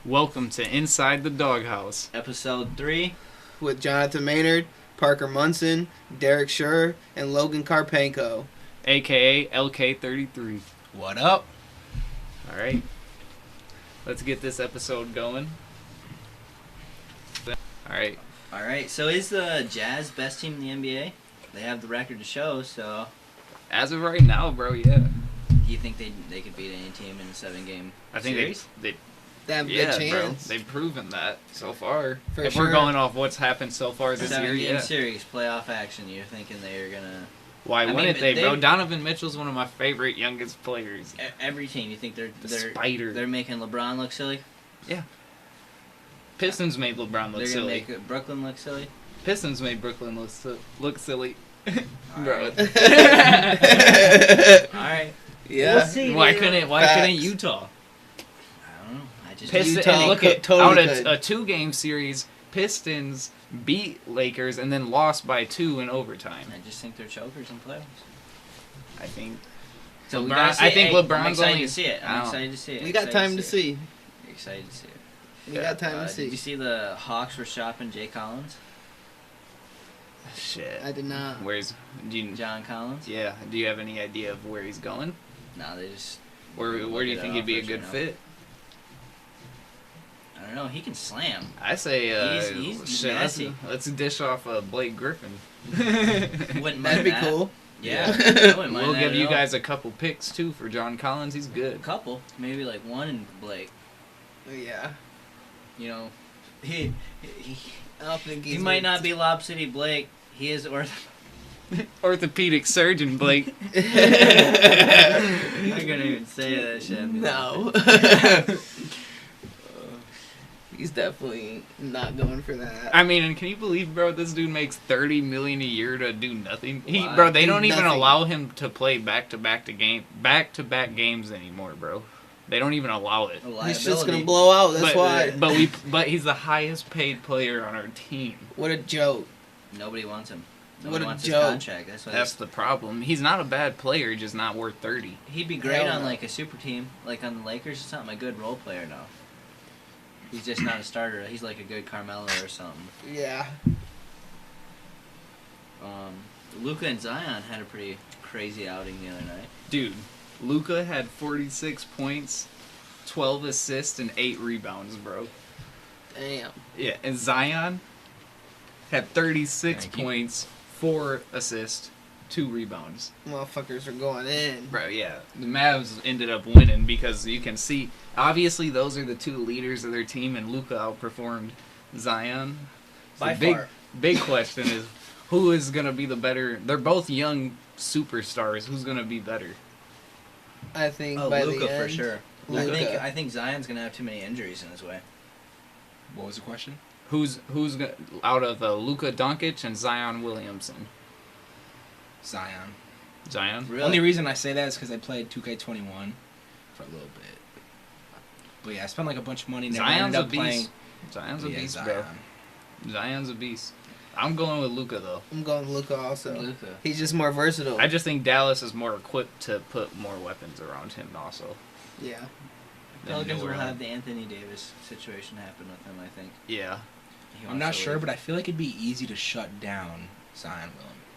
Welcome to Inside the Doghouse. Episode 3. With Jonathan Maynard, Parker Munson, Derek Schur, and Logan Karpenko AKA LK33. What up? Alright. Let's get this episode going. Alright. Alright, so is the Jazz best team in the NBA? They have the record to show, so... As of right now, bro, yeah. Do you think they could beat any team in a 7-game I think series? they They have a yeah, good chance. bro. They've proven that so far. For if sure. we're going off what's happened so far this year, 7-game yeah. series, playoff action, you're thinking they're gonna... Why I mean, wouldn't they, they- bro? Donovan Mitchell's one of my favorite youngest players. Every team, you think they're Spider. they're making LeBron look silly? Pistons made LeBron look They're silly. gonna make Brooklyn look silly? Pistons made Brooklyn look silly. Bro. Alright. Alright. Yeah. We'll see. Why dude. couldn't Facts. Utah? I don't know. I just... Pistons, Utah and look at totally out could. a 2-game series. Pistons beat Lakers and then lost by 2 in overtime. I just think they're chokers in playoffs. I think. So we LeBron- gotta see I it. think Hey, LeBron's I'm excited only- to see it. I I'm don't- excited to see it. We got Excited time to see. You're excited to see it. We got time to Did you see. see the Hawks were shopping Jay Collins? Shit. I did not. Where's do you? John Collins? Yeah. Do you have any idea of where he's going? No, they just... Where do you Look think it he'd be a up good first, fit? I don't know. He can slam. I say. He's shit, nasty. let's dish off Blake Griffin. Wouldn't mind That'd be that. cool. Yeah. I wouldn't mind We'll that give at you all. guys a couple picks too for John Collins. He's a good. couple. Maybe like one in Blake. Yeah. You know, he I don't think he's... might not be Lob City Blake. He is Orthopedic surgeon Blake. I'm not gonna even say that shit. I'd be No. laughing. He's definitely not going for that. I mean, and can you believe, bro? This dude makes $30 million a year to do nothing. Wow. Bro, they Do don't even nothing. allow him to play back-to-back games anymore, bro. They don't even allow it. A He's just liability. gonna blow out. That's why. But he's the highest paid player on our team. What a joke. Nobody wants him. What Nobody a wants joke. his contract. That's why That's the problem. He's not a bad player, just not worth 30. he'd be great Hell on no. like a super team, like on the Lakers or something. A good role player, no. He's just not a starter. He's like a good Carmelo or something. Yeah. Luka and Zion had a pretty crazy outing the other night. Dude, Luka had 46 points, 12 assists, and 8 rebounds, bro. Damn. Yeah, and Zion had 36 Thank you. points, 4 assists, 2 rebounds. Motherfuckers are going in. Bro, yeah. The Mavs ended up winning because you can see, obviously those are the 2 leaders of their team, and Luka outperformed Zion. So By big, far. big question is, who is going to be the better? They're both young superstars. Who's going to be better? I think Oh, by Luka the for end. sure. Luka. I think Zion's gonna have too many injuries in his way. What was the question? Who's out of Luka Doncic and Zion Williamson? Zion. Zion? Really? Only reason I say that is because I played 2K21 for a little bit. But yeah, I spent like a bunch of money. Never Zion's ended a up playing. beast. Zion's a Yeah, beast, Zion. bro. Zion's a beast. I'm going with Luka though. I'm going with Luka also. Luka. He's just more versatile. I just think Dallas is more equipped to put more weapons around him also. Yeah. than Pelicans New will have Orleans. the Anthony Davis situation happen with him. I think. Yeah. He I'm wants not to sure, leave. but I feel like it'd be easy to shut down Zion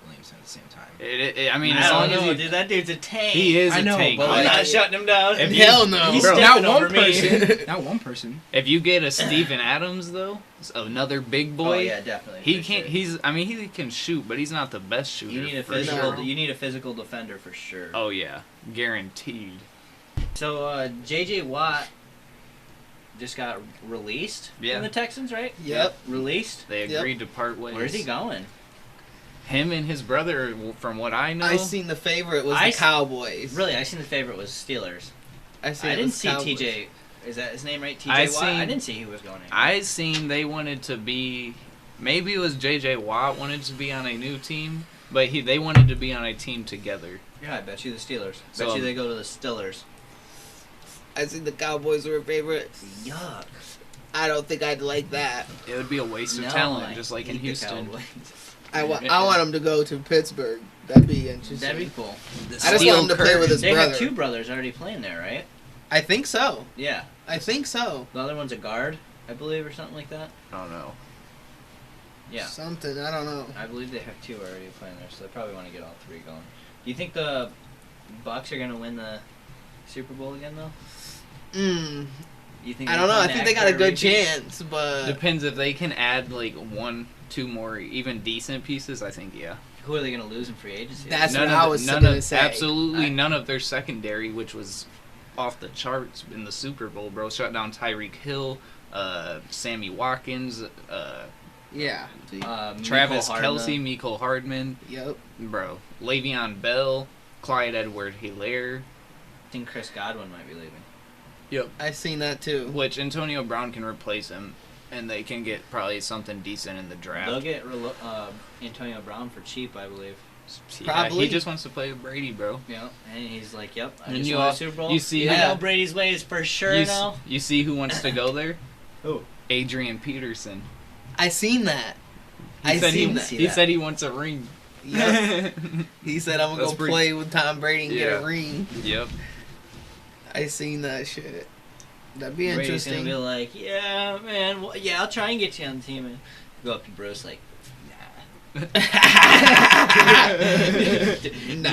Williamson at the same time. I mean, as I long don't as know, he, dude. That dude's a tank. he is I a know, tank. but I'm like- not shutting him down. If Hell no. He's Bro, stepping Not one over me. person. Not one person. If you get a Steven Adams though, another big boy, Oh yeah, definitely. he for can't. sure. He can shoot, but he's not the best shooter. You need a for physical. sure. You need a physical defender for sure. Oh yeah, guaranteed. So J.J. Watt just got released Yeah. from the Texans, right? Yep. Released. They Yep. agreed to part ways. Where's he going? Him and his brother, from what I know. I seen the favorite was I the s- Cowboys. Really, I seen the favorite was Steelers. I seen I it didn't was see Cowboys. T.J. Is that his name right? T.J. I Watt. seen- I didn't see he was going anywhere. I seen they wanted to be, maybe it was J.J. Watt wanted to be on a new team, but they wanted to be on a team together. Yeah, I bet you the Steelers. So- Bet you they go to the Steelers. I seen the Cowboys were favorites. Yuck. I don't think I'd like that. It would be a waste of No, talent, I just like in hate the Houston. Cowboys. I want him to go to Pittsburgh. That'd be interesting. That'd be cool. I just want him to play with his They brother. have 2 brothers already playing there, right? I think so. Yeah. I think so. The other one's a guard, I believe, or something like that. I don't know. Yeah. Something, I don't know. I believe they have 2 already playing there, so they probably want to get all 3 going. Do you think the Bucks are going to win the Super Bowl again, though? You think I don't know. I think they got a good chance, but Depends if they can add like 1, 2 more even decent pieces. I think Who are they going to lose in free agency? That's none what I of was none gonna of say. absolutely I- none of their secondary, which was off the charts in the Super Bowl, bro. Shut down Tyreek Hill, Sammy Watkins, yeah. Travis Mecole Kelce, Hardman. Mecole Hardman, Yep. bro. Le'Veon Bell, Clyde Edward-Helaire. I think Chris Godwin might be leaving. Yep. I've seen that too. Which Antonio Brown can replace him, and they can get probably something decent in the draft. They'll get Antonio Brown for cheap, I believe. Yeah, Probably. he just wants to play with Brady, bro. Yeah, and he's like, "Yep, I And just you won all- a Super Bowl. you see- I Yeah. know Brady's ways for sure You, now." you see who wants to go there? Who? Adrian Peterson. I seen that. He said seen he, that. he said he wants a ring. Yep. He said, "I'm gonna That's go pretty- play with Tom Brady and get Yeah. a ring." Yep. I seen that shit. That'd be Brady's interesting. gonna be like, "Yeah, man, yeah, I'll try and get you on the team." And go up to Bruce like, "Nah,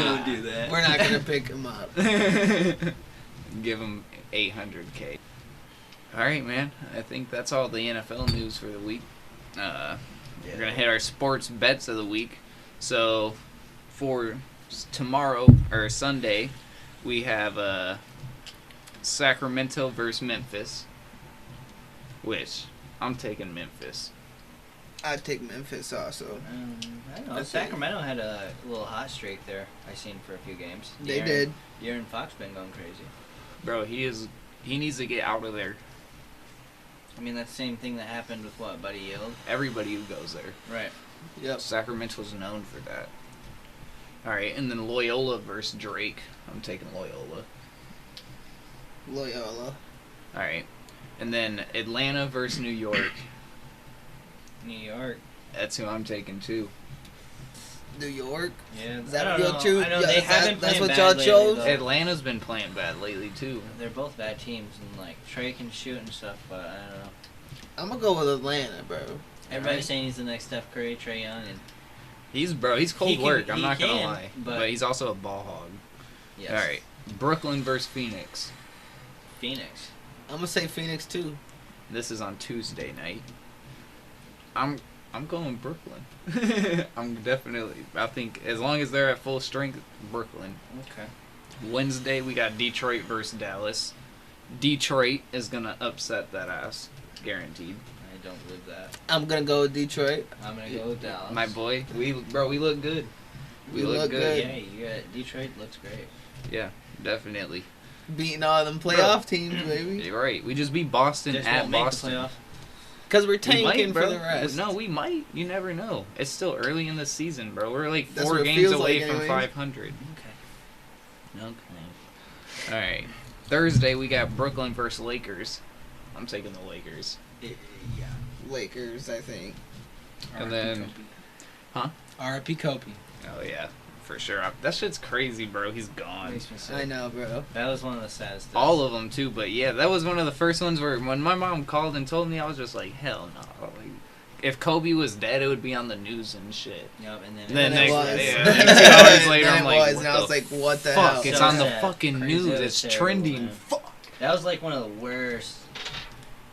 don't do that. We're not gonna pick him up. Give him $800K. All right, man. I think that's all the NFL news for the week. We're gonna hit our sports bets of the week. So for tomorrow or Sunday, we have Sacramento versus Memphis. Which I'm taking Memphis. I'd take Memphis also. I don't know. That's Sacramento had a little hot streak there. I seen for a few games. They did. De'Aaron Fox been going crazy. Bro, he needs to get out of there. I mean, that's the same thing that happened with what, Buddy Yield? Everybody who goes there. Right. Yep. Sacramento's known for that. Alright, and then Loyola versus Drake. I'm taking Loyola. Loyola. Alright. And then Atlanta versus New York. New York. That's who I'm taking too. New York. Yeah. Is that I don't real know. true? I know Yeah, they is have that- been that's playing what bad y'all lately, chose? though. Atlanta's been playing bad lately too. They're both bad teams, and like Trey can shoot and stuff, but I don't know. I'm gonna go with Atlanta, bro. Everybody's Alright. saying he's the next Steph Curry, Trey Young, and He's cold He can- work, I'm he not gonna can, lie. but- But he's also a ball hog. yes. Alright. Brooklyn versus Phoenix. Phoenix. I'm gonna say Phoenix too. This is on Tuesday night. I'm going Brooklyn. I think as long as they're at full strength, Brooklyn. Okay. Wednesday we got Detroit versus Dallas. Detroit is gonna upset that ass, guaranteed. I don't believe that. I'm gonna go with Detroit. I'm gonna go with Dallas. My boy, we look good. We look good. good. Yeah, you got Detroit looks great. Yeah, definitely. Beating all them playoff teams, baby. You're right. We just beat Boston Just at won't make the Boston. playoff. Cause we're We tanking might, bro. for the rest. No, we might. You never know. It's still early in the season, bro. We're like That's 4 what it games feels away like from anyways. 500. Okay. All right. Thursday we got Brooklyn versus Lakers. I'm taking the Lakers. Yeah. Lakers, I think. And then- R.I.P. Kobe. Oh yeah, for sure. That shit's crazy, bro. He's gone. Makes me sick. I know, bro. That was one of the saddest. All of them too, but yeah, that was one of the first ones where when my mom called and told me, I was just like, hell no. Like, if Kobe was dead, it would be on the news and shit. Yep, and then Then it next, was. yeah, then 2 hours later, Then I'm it like, was, what and I the was like, what the fuck? hell? It's So on the sad. fucking Crazy. news. That was It's terrible, trending. man. Fuck. that was like one of the worst.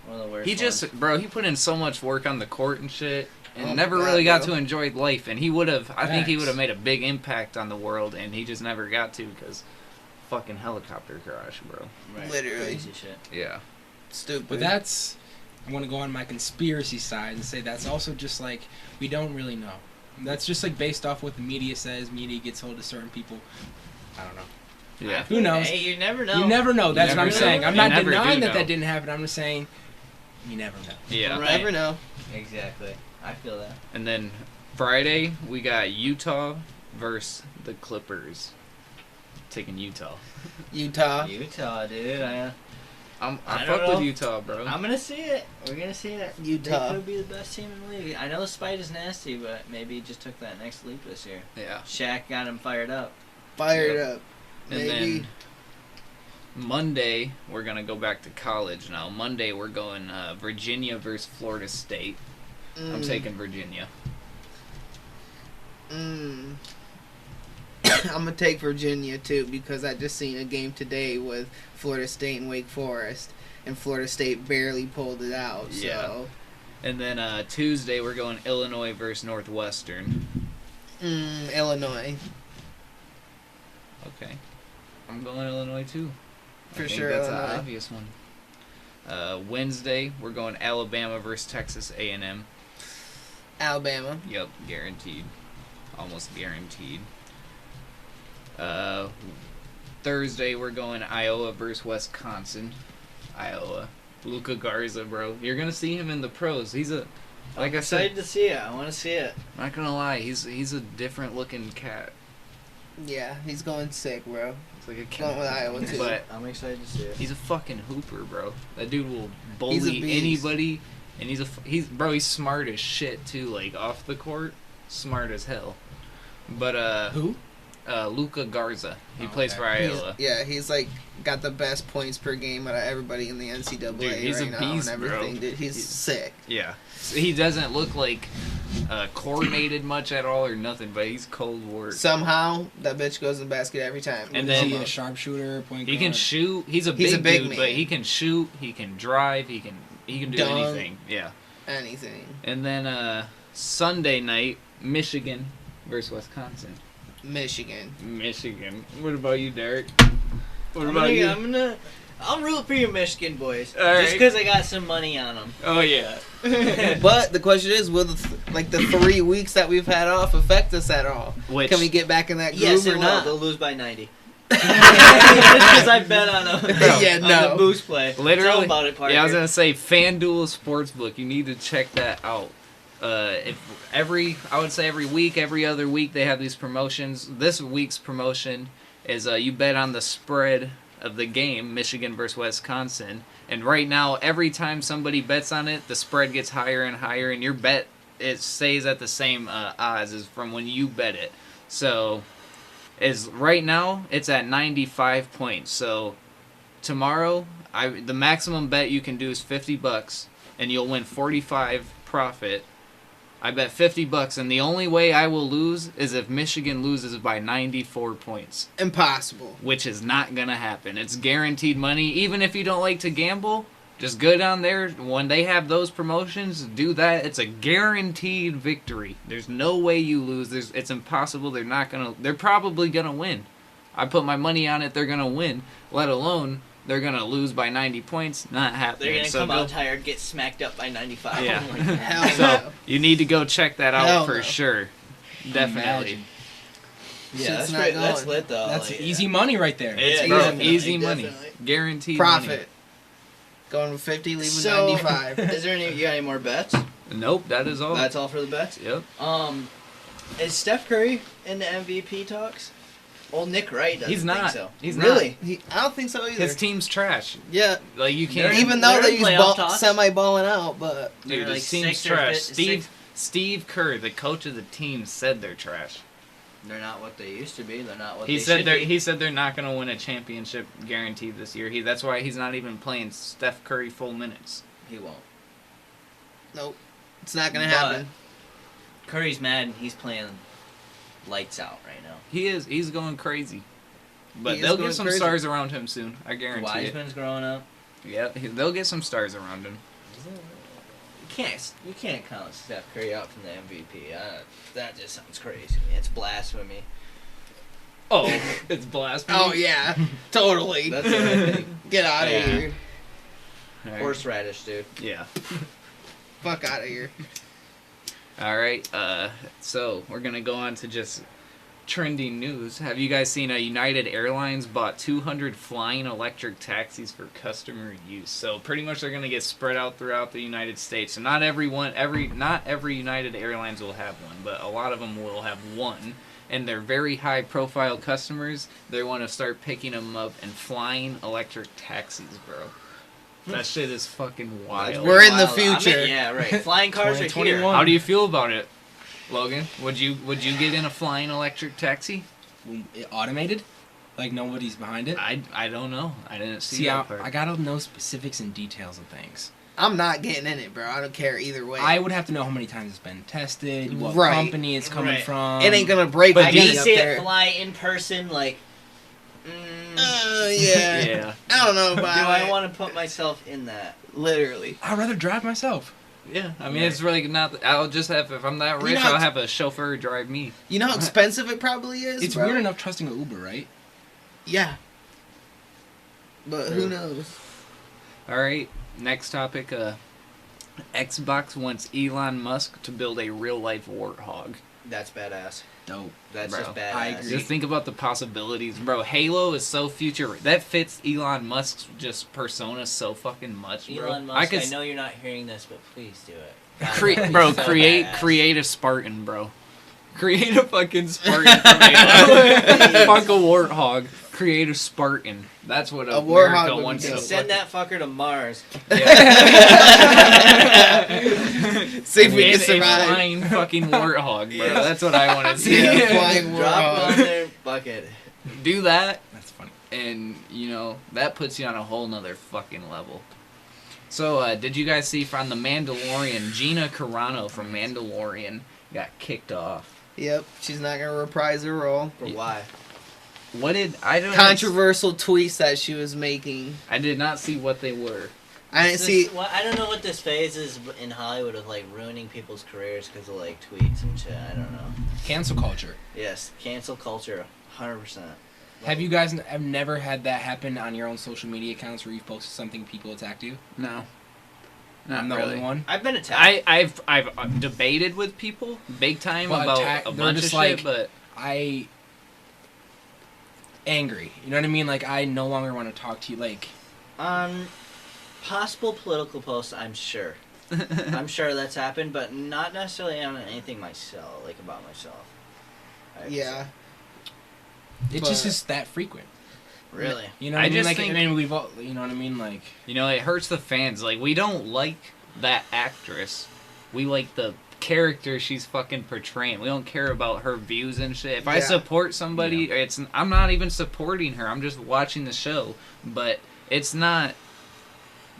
One of the worst. He just, ones. bro, he put in so much work on the court and shit, and Oh my never God, really got bro. to enjoy life. And he would have, I think he Facts. would have made a big impact on the world, and he just never got to because fucking helicopter crash, bro. Right. Literally. Crazy shit. Yeah. Stupid. But that's, I want to go on my conspiracy side and say that's also just like, we don't really know. That's just like based off what the media says. Media gets hold to certain people. I don't know. Yeah. Who knows? Hey, you never know. You never know. That's never what I'm know. saying. I'm You not never denying do that know. that didn't happen. I'm just saying, you never know. Yeah. Right. Never know. Exactly. I feel that. And then Friday we got Utah versus the Clippers. Taking Utah. Utah. Utah, dude. I I I fuck don't with know. Utah, bro. I'm gonna see it. We're gonna see it. Utah. They could be the best team in the league. I know the Spite is nasty, but maybe he just took that next leap this year. Yeah. Shaq got him fired up. Fired Yep. up. And Maybe. then Monday, we're going to go back to college now. Monday, we're going Virginia versus Florida State. I'm taking Virginia. I'm going to take Virginia, too, because I just seen a game today with Florida State and Wake Forest, and Florida State barely pulled it out. Yeah. So. And then Tuesday, we're going Illinois versus Northwestern. Illinois. Okay. I'm going Illinois, too. For I think sure, that's Illinois. an obvious one. Wednesday, we're going Alabama versus Texas A&M. Alabama. Yep, guaranteed. Almost guaranteed. Thursday, we're going Iowa versus Wisconsin. Iowa. Luka Garza, bro. You're going to see him in the pros. He's a... Like I'm I said, excited to see it. I want to see it. I'm not going to lie. He's a different looking cat. Yeah, he's going sick, bro. It's like a Going with Iowa, too. But I'm excited to see it. he's a fucking hooper, bro. That dude will He's a bully beast. anybody. And he's smart as shit, too. Like, off the court, smart as hell. But, Who? Luka Garza. He Oh, plays okay. for Iowa. He's like got the best points per game out of everybody in the NCAA Dude, he's right a now beast, and everything. bro. Dude, he's sick. Yeah. He doesn't look like coordinated much at all or nothing, but he's cold work. Somehow that bitch goes in the basket every time. And Is then- he a sharpshooter, point He guard? can shoot. He's a He's big, a big dude, man. but he can shoot. He can drive. He can do Dunk. anything. Yeah. Anything. And then Sunday night, Michigan versus Wisconsin. Michigan. Michigan. What about you, Derek? What I'll root for you, Michigan boys. All right. Just because I got some money on them. Oh yeah. But the question is, will the 3 weeks that we've had off affect us at all? Which Can we get back in that groove Yes, or it will. not? They'll lose by 90. Just because I bet on them. Yeah, no. On the boost play. Literally. Tell 'em about it, Parker. Yeah, I was gonna say FanDuel Sportsbook. You need to check that out. I would say every week, every other week they have these promotions. This week's promotion is you bet on the spread of the game, Michigan versus Wisconsin. And right now, every time somebody bets on it, the spread gets higher and higher, and your bet it stays at the same odds as from when you bet it. So, right now it's at 95 points. So tomorrow, the maximum bet you can do is $50, and you'll win 45 profit. I bet $50, and the only way I will lose is if Michigan loses by 94 points, Impossible. which is not gonna happen. It's guaranteed money. Even if you don't like to gamble, just go down there when they have those promotions. Do that. It's a guaranteed victory. There's no way you lose. It's impossible. They're probably gonna win. I put my money on it. They're gonna win. Let alone they're gonna lose by 90 points. Not happening. They're going to So come go- out tired, get smacked up by 95. Yeah. Hell So no. you need to go check that out Hell for no. sure. Definitely. Imagine. Yeah, Shit's that's, not great. That's going. lit, though. That's like, easy money right there. Yeah, Bro, definitely, easy money. definitely. Guaranteed money. Profit. Going with 50, leaving So, 95. is there you got any more bets? Nope, that is all. That's all for the bets? Yep. Is Steph Curry in the MVP talks? Well, Nick Wright doesn't He's not. think so. He's really? I don't think so either. His team's trash. Yeah, Like you can't. They're- even though they're that in he's playoff talks. semi-balling out, but Dude, They're his like team's 6 or trash. 6. Steve Kerr, the coach of the team, said they're trash. They're not what they used to be. They're not what He they said should they're be. he said they're not going to win a championship guaranteed this year. That's why he's not even playing Steph Curry full minutes. He won't. nope, it's not gonna But- happen. Curry's mad and he's playing lights out right now. He is. He's going crazy. But He is they'll going get some crazy. stars around him soon. I guarantee it. Wiseman's growing up. Yeah, they'll get some stars around him. You can't count Steph Curry out from the MVP. That just sounds crazy. It's blasphemy. Oh, it's blasphemy. Oh yeah, totally. That's what I think. Get out of Yeah. here. All right. Horseradish, dude. Yeah. Fuck out of here. All right. So we're gonna go on to just trending news. Have you guys seen United Airlines bought 200 flying electric taxis for customer use? So pretty much they're gonna get spread out throughout the United States. So not every United Airlines will have one, but a lot of them will have one. And they're very high profile customers. They want to start picking them up and flying electric taxis, bro. That shit is fucking wild. We're in the Wild. I mean, future. yeah, right. Flying cars are here. 2021. How do you feel about it, Logan? Would you get in a flying electric taxi? Automated? Like nobody's behind it. I don't know. I didn't see I that part. gotta know specifics and details of things. I'm not getting in it, bro. I don't care either way. I would have to know how many times it's been tested, what Right. company it's coming Right. from. It ain't gonna break I me gotta up see there. it fly in person, like. Yeah. Yeah. I don't know Do about I it. want to put myself in that? Literally. I'd rather drive myself. Yeah. I mean, Right. it's really not. I'll just have if I'm that You rich, know how I'll have a chauffeur drive me. You know how expensive it probably is, It's bro? weird enough trusting an Uber, right? Yeah. But who knows? All right. Next topic. Xbox wants Elon Musk to build a real life warthog. That's badass. Dope. That's Bro, just badass. I agree. Just think about the possibilities, bro. Halo is so future. That fits Elon Musk's just persona so fucking much, bro. Elon Musk, I, could know you're not hearing this, but please do it. create a Spartan, bro. Create a fucking Spartan from Halo. Fuck a warthog. Create a Spartan. That's what A America warthog would wants be to dope. Send that fucker to Mars. See if we can A survive. flying fucking warthog, bro. Yeah. That's what I want to see. Yeah, flying Drop warthog. on their bucket. Do that, That's funny. and that puts you on a whole nother fucking level. So, did you guys see from The Mandalorian, Gina Carano from Mandalorian got kicked off? Yep, she's not gonna reprise her role. For why? What did I don't Controversial tweets that she was making. I did not see what they were. I didn't see. Well, I don't know what this phase is in Hollywood of like ruining people's careers because of like tweets and shit. I don't know. Cancel culture. Yes, cancel culture, 100%. Have you guys have never had that happen on your own social media accounts where you've posted something people attacked you? No, I'm the really. only one. I've been attacked. I've debated with people big time Well, about attack- a they're bunch of just shit, like- but Angry. You know what I mean? Like, I no longer want to talk to you. Like, On possible political posts, I'm sure. I'm sure that's happened, but not necessarily on anything myself, like about myself. I have to Yeah. say. it But- just is that frequent. Really? You know I what I mean? just Like, think- I mean, we've all, you know what I mean? Like, it hurts the fans. Like, we don't like that actress. We like the character she's fucking portraying. We don't care about her views and shit. If I Yeah. support somebody, I'm not even supporting her. I'm just watching the show. But it's not.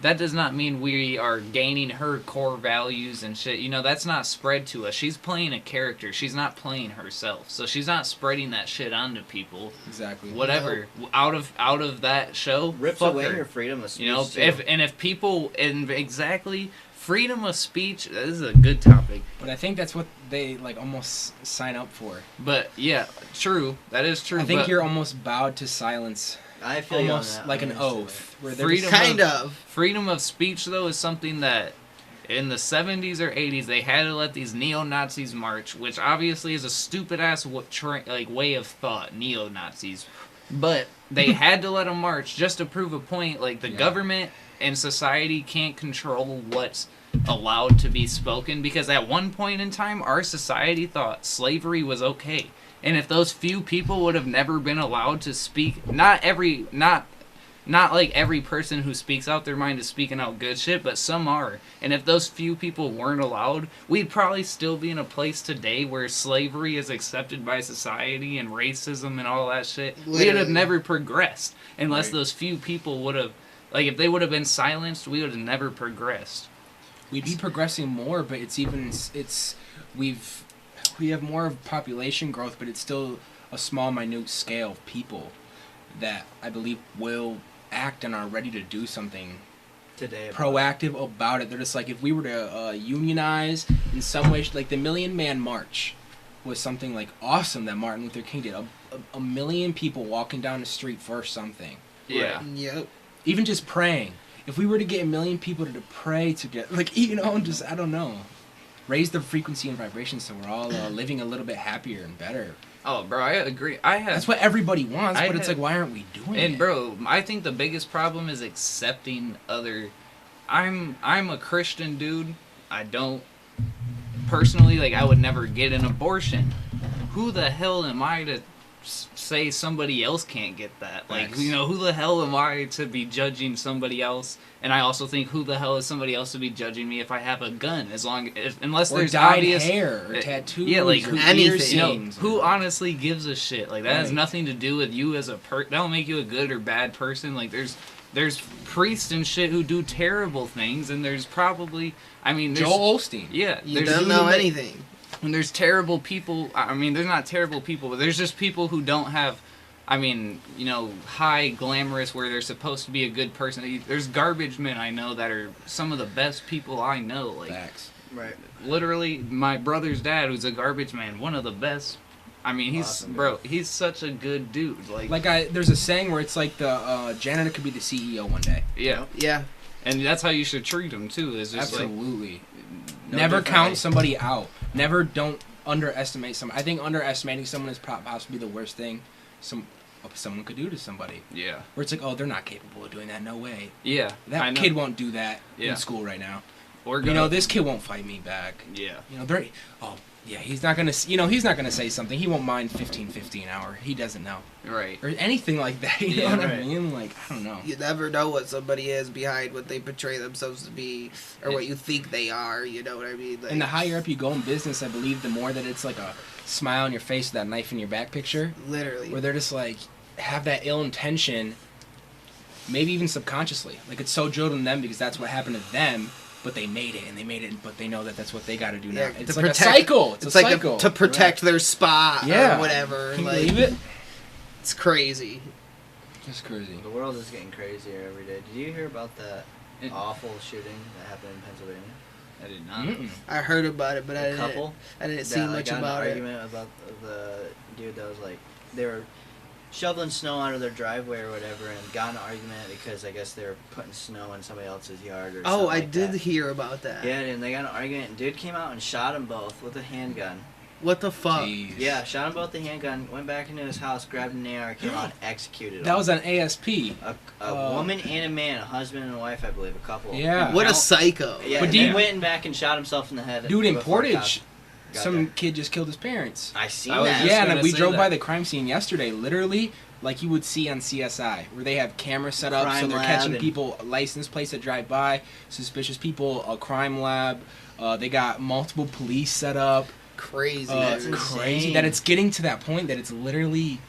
That does not mean we are gaining her core values and shit. That's not spread to us. She's playing a character. She's not playing herself. So she's not spreading that shit onto people. exactly. Whatever. Out of that show, Rips fuck away her. your freedom of speech. too. If people exactly freedom of speech, this is a good topic. But I think that's what they, like, almost sign up for. But yeah, true. That is true. I think but you're almost bowed to silence. I feel you on Almost that. like I an understand oath. Where they're Freedom just- Kind of. freedom of speech though is something that in the 70s or 80s they had to let these neo-Nazis march, which obviously is a stupid ass way of thought, neo-Nazis. But they had to let them march just to prove a point. Like the Yeah. government and society can't control what's allowed to be spoken, because at one point in time our society thought slavery was okay. And if those few people would have never been allowed to speak, not like every person who speaks out their mind is speaking out good shit, but some are. And if those few people weren't allowed, we'd probably still be in a place today where slavery is accepted by society and racism and all that shit. We would have Literally. never progressed unless Right. those few people would have, like, if they would have been silenced, we would have never progressed. We'd be progressing more, but we have more of population growth, but it's still a small, minute scale of people that I believe will act and are ready to do something today. proactive about it. They're just like, if we were to unionize in some way, like the Million Man March was something like awesome that Martin Luther King did. A million people walking down the street for something. Yeah. Yep. Even just praying. If we were to get a million people to pray together, like, just, I don't know, raise the frequency and vibration so we're all living a little bit happier and better. Oh, bro, I agree. I have. That's what everybody wants, I but it's have- like, why aren't we doing it? And bro, I think the biggest problem is accepting other. I'm a Christian dude. I don't personally, like, I would never get an abortion. Who the hell am I to say somebody else can't get that. Like, Facts. you know, who the hell am I to be judging somebody else? And I also think, who the hell is somebody else to be judging me if I have a gun? Unless Or there's dyed obvious hair or tattoos. yeah, like or anything. you know, piercings who or- honestly gives a shit? Like, that has Right. nothing to do with you as a that don't make you a good or bad person. Like, there's priests and shit who do terrible things, and there's probably, I mean, there's, Joel Osteen. yeah, You there's don't know anything. and there's terrible people. I mean, there's not terrible people, but there's just people who don't have, I mean, you know, high glamorous where they're supposed to be a good person. There's garbage men I know that are some of the best people I know. Like, Facts. Right. literally, my brother's dad, who's a garbage man, one of the best. I mean, he's Awesome, bro, he's such a good dude. Like There's a saying where it's like the janitor could be the CEO one day. yeah, Yeah. and that's how you should treat him too. Is just like Absolutely. no Never different count way. somebody out. Never don't underestimate someone. I think underestimating someone is possibly the worst thing someone could do to somebody. Yeah, Where it's like, oh, they're not capable of doing that. No way. yeah. I That know. kid won't do that Yeah. in school right now. Or You know, this kid won't fight me back. Yeah, You know, they're. Oh, yeah, he's not gonna. He's not gonna say something. He won't mind 15.50 an hour. He doesn't know, right. or anything like that. You Yeah, know what I right. mean? Like, I don't know. You never know what somebody is behind what they portray themselves to be or what you think they are. You know what I mean? Like, And the higher up you go in business, I believe the more that it's like a smile on your face with that knife in your back picture, literally. where they're just like have that ill intention, maybe even subconsciously. Like it's so drilled in them because that's what happened to them, but they made it, but they know that that's what they got to do now. Yeah, It's to like protect- a cycle. It's a like cycle. to protect their spot Yeah. or whatever. Can you Like, believe it? it's crazy. It's crazy. The world is getting crazier every day. Did you hear about that It- awful shooting that happened in Pennsylvania? I did not. Mm-mm. I heard about it, but I A didn't. couple I didn't that, see like, much got in about an it. argument about the dude that was like they were shoveling snow out of their driveway or whatever, and got in an argument because I guess they were putting snow in somebody else's yard or something. Oh, I like did that. hear about that. Yeah, and they got in an argument, and dude came out and shot them both with a handgun. What the fuck? Jeez. Yeah, shot them both with a handgun, went back into his house, grabbed an AR, came out and executed them. That was on ASP. a woman and a man, a husband and a wife, I believe, a couple. Yeah. What a Now- psycho. Yeah, But and do he you- went back and shot himself in the head. Dude, in before Portage, cops got some there. kid just killed his parents. I seen I was that. just Yeah, gonna and we say drove that. by the crime scene yesterday. Literally, like you would see on CSI, where they have cameras set up, so Crime they're lab catching and- people, license plates that drive by, suspicious people, a crime lab. They got multiple police set up. Crazy. That's dude. insane. Crazy that it's getting to that point that it's literally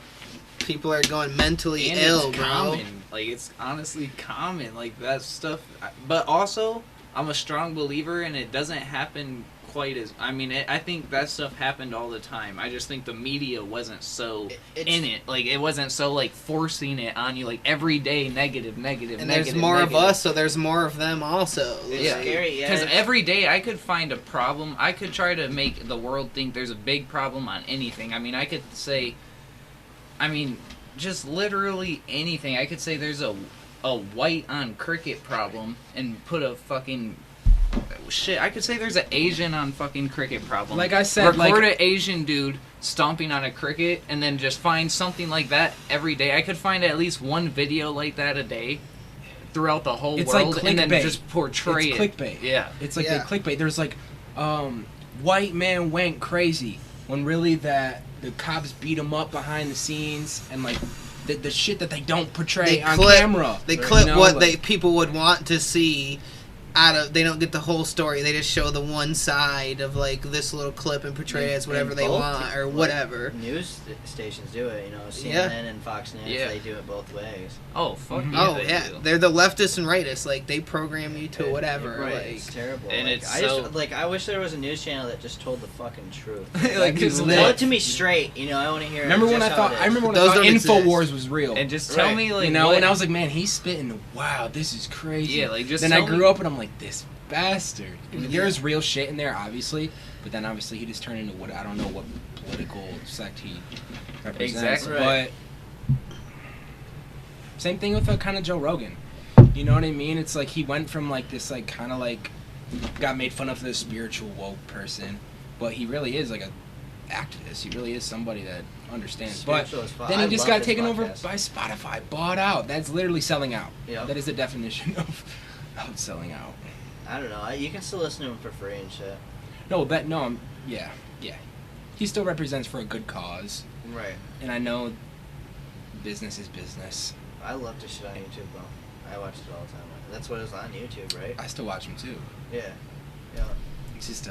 People are going mentally And ill, it's bro. common. Like, it's honestly common. Like, that stuff. But also, I'm a strong believer, and it doesn't happen quite as. I mean, I think that stuff happened all the time. I just think the media wasn't so It's- in it. Like, it wasn't so, like, forcing it on you, like, every day, negative, And negative, there's more negative. of us, so there's more of them also. It's Yeah. scary, yeah. Because it's- every day I could find a problem. I could try to make the world think there's a big problem on anything. I mean, I could say, just literally anything. I could say there's a white on cricket problem and put a fucking shit. I could say there's an Asian on fucking cricket problem. Like I said, record like- an Asian dude stomping on a cricket and then just find something like that every day. I could find at least one video like that a day throughout the whole It's like world and then clickbait. just portray it's it. clickbait. Yeah. It's like Yeah. the clickbait. There's like, white man went crazy when really that the cops beat him up behind the scenes and like the shit that they don't portray They on clip- camera. They You clip know, what like- they people would want to see out of. They don't get the whole story. They just show the one side of like this little clip and portray it as whatever And they both, want or like, whatever. News stations do it, you know, CNN Yeah. and Fox News, Yeah. they do it both ways. Oh fuck Mhm. yeah! Oh they yeah, do. they're the leftists and rightists. Like they program you to It- whatever. Right, Like it's terrible. And like, it's I so- just like I wish there was a news channel that just told the fucking truth. Like, just Tell lit. it to me straight, you know. I want to hear. Remember when just I how thought? it is. I remember when Those I thought don't exist. Infowars was real. And just tell Right. me like you know, what, and I was like, man, he's spitting. Wow, this is crazy. Yeah, like, just Then I tell grew me- up and I'm like, this bastard. I mean, Yeah. there's real shit in there, obviously, but then obviously he just turned into what I don't know what political sect he represents. Exactly. Right. But same thing with kind of Joe Rogan. You know what I mean? It's like he went from like this like kind of like got made fun of the spiritual woke person, but he really is like a activist. He really is somebody that understands. Spiritual But as fuck. then I he just love got his taken over podcast. by Spotify, bought out. That's literally selling out. Yeah. That is the definition of selling out. I don't know. You can still listen to him for free and shit. Yeah. He still represents for a good cause. Right. And I know business is business. I love to shit on YouTube though. I watch it all the time. That's what is on YouTube, right? I still watch them too. Yeah. Yeah. It's just